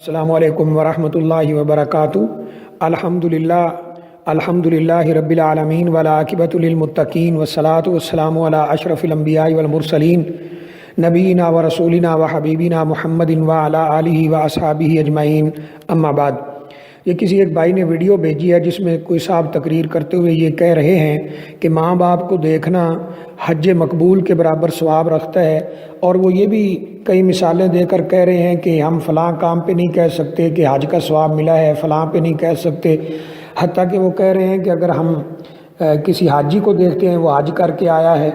السلام علیکم ورحمۃ اللہ وبرکاتہ۔ الحمدللہ رب العالمین والعاقبۃ للمتقین والصلاۃ والسلام علی اشرف الانبیاء والمرسلین نبینا ورسولنا وحبیبنا محمد وعلی آلہ واصحابہ اجمعین، اما بعد۔ یہ کسی ایک بھائی نے ویڈیو بھیجی ہے جس میں کوئی صاحب تقریر کرتے ہوئے یہ کہہ رہے ہیں کہ ماں باپ کو دیکھنا حج مقبول کے برابر ثواب رکھتا ہے، اور وہ یہ بھی کئی مثالیں دے کر کہہ رہے ہیں کہ ہم فلاں کام پہ نہیں کہہ سکتے کہ حج کا ثواب ملا ہے، فلاں پہ نہیں کہہ سکتے۔ حتیٰ کہ وہ کہہ رہے ہیں کہ اگر ہم کسی حاجی کو دیکھتے ہیں وہ حج کر کے آیا ہے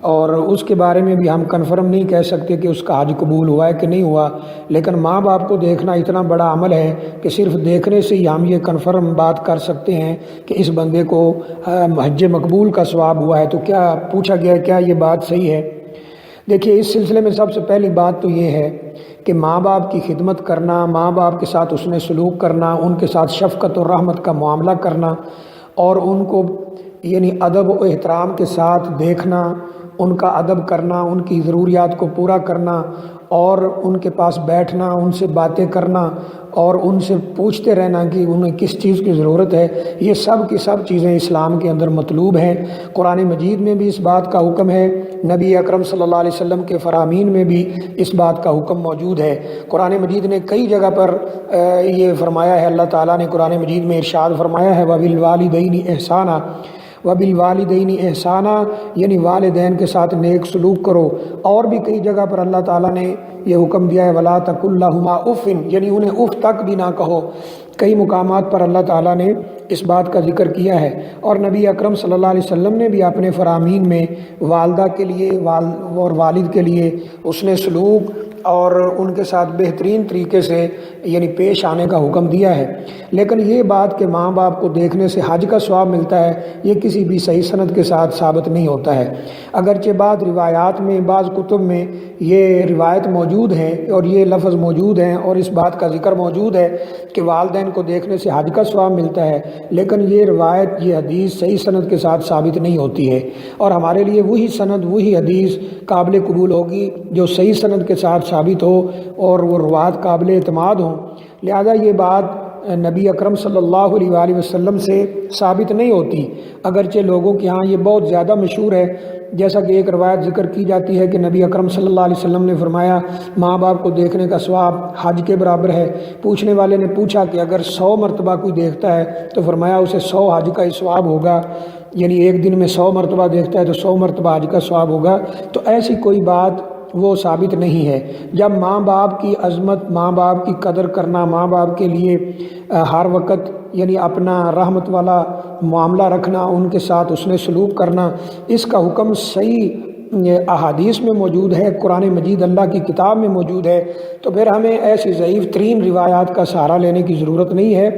اور اس کے بارے میں بھی ہم کنفرم نہیں کہہ سکتے کہ اس کا حج قبول ہوا ہے کہ نہیں ہوا، لیکن ماں باپ کو دیکھنا اتنا بڑا عمل ہے کہ صرف دیکھنے سے ہی ہم یہ کنفرم بات کر سکتے ہیں کہ اس بندے کو حج مقبول کا ثواب ہوا ہے۔ تو کیا پوچھا گیا کیا یہ بات صحیح ہے؟ دیکھیے، اس سلسلے میں سب سے پہلی بات تو یہ ہے کہ ماں باپ کی خدمت کرنا، ماں باپ کے ساتھ حسن سلوک کرنا، ان کے ساتھ شفقت اور رحمت کا معاملہ کرنا، اور ان کو یعنی ادب و احترام کے ساتھ دیکھنا، ان کا ادب کرنا، ان کی ضروریات کو پورا کرنا، اور ان کے پاس بیٹھنا، ان سے باتیں کرنا اور ان سے پوچھتے رہنا کہ انہیں کس چیز کی ضرورت ہے، یہ سب کی سب چیزیں اسلام کے اندر مطلوب ہیں۔ قرآن مجید میں بھی اس بات کا حکم ہے، نبی اکرم صلی اللہ علیہ وسلم کے فرامین میں بھی اس بات کا حکم موجود ہے۔ قرآن مجید نے کئی جگہ پر یہ فرمایا ہے، اللہ تعالیٰ نے قرآن مجید میں ارشاد فرمایا ہے وَبِالْوَالِدَيْنِ إِحْسَانًا، وَبِالْوَالِدَيْنِ إِحْسَانًا، یعنی والدین کے ساتھ نیک سلوک کرو۔ اور بھی کئی جگہ پر اللہ تعالیٰ نے یہ حکم دیا ہے وَلَا تَقُل لَّهُمَا أُفٍّ، یعنی انہیں اف تک بھی نہ کہو۔ کئی مقامات پر اللہ تعالیٰ نے اس بات کا ذکر کیا ہے، اور نبی اکرم صلی اللہ علیہ وسلم نے بھی اپنے فرامین میں والدہ کے لیے اور والد کے لیے حسن سلوک اور ان کے ساتھ بہترین طریقے سے یعنی پیش آنے کا حکم دیا ہے۔ لیکن یہ بات کہ ماں باپ کو دیکھنے سے حج کا ثواب ملتا ہے، یہ کسی بھی صحیح سند کے ساتھ ثابت نہیں ہوتا ہے۔ اگرچہ بعض روایات میں، بعض کتب میں یہ روایت موجود ہے اور یہ لفظ موجود ہیں اور اس بات کا ذکر موجود ہے کہ والدین کو دیکھنے سے حج کا ثواب ملتا ہے، لیکن یہ روایت، یہ حدیث صحیح سند کے ساتھ ثابت نہیں ہوتی ہے، اور ہمارے لیے وہی سند، وہی حدیث قابل قبول ہوگی جو صحیح سند کے ساتھ ثابت ہو اور وہ روایت قابل اعتماد ہوں۔ لہذا یہ بات نبی اکرم صلی اللہ علیہ وآلہ وسلم سے ثابت نہیں ہوتی، اگرچہ لوگوں کے ہاں یہ بہت زیادہ مشہور ہے۔ جیسا کہ ایک روایت ذکر کی جاتی ہے کہ نبی اکرم صلی اللہ علیہ وسلم نے فرمایا ماں باپ کو دیکھنے کا ثواب حج کے برابر ہے۔ پوچھنے والے نے پوچھا کہ اگر 100 مرتبہ کوئی دیکھتا ہے تو فرمایا اسے 100 حج کا ہی ثواب ہوگا، یعنی ایک دن میں 100 مرتبہ دیکھتا ہے تو 100 مرتبہ حج کا ثواب ہوگا۔ تو ایسی کوئی بات وہ ثابت نہیں ہے۔ جب ماں باپ کی عظمت، ماں باپ کی قدر کرنا، ماں باپ کے لیے ہر وقت یعنی اپنا رحمت والا معاملہ رکھنا، ان کے ساتھ حسن سلوک کرنا، اس کا حکم صحیح احادیث میں موجود ہے، قرآن مجید اللہ کی کتاب میں موجود ہے، تو پھر ہمیں ایسی ضعیف ترین روایات کا سہارا لینے کی ضرورت نہیں ہے۔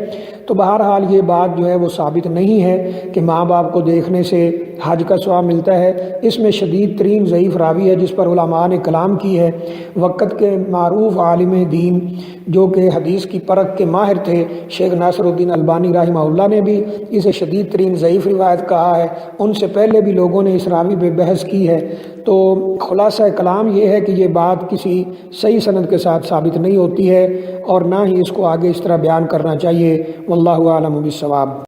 تو بہرحال یہ بات جو ہے وہ ثابت نہیں ہے کہ ماں باپ کو دیکھنے سے حج کا ثواب ملتا ہے۔ اس میں شدید ترین ضعیف راوی ہے جس پر علماء نے کلام کی ہے۔ وقت کے معروف عالم دین جو کہ حدیث کی پرکھ کے ماہر تھے، شیخ ناصر الدین البانی رحمہ اللہ نے بھی اسے شدید ترین ضعیف روایت کہا ہے۔ ان سے پہلے بھی لوگوں نے اس راوی پہ بحث کی ہے۔ تو خلاصہ کلام یہ ہے کہ یہ بات کسی صحیح سند کے ساتھ ثابت نہیں ہوتی ہے، اور نہ ہی اس کو آگے اس طرح بیان کرنا چاہیے۔ واللہ اعلم بالصواب۔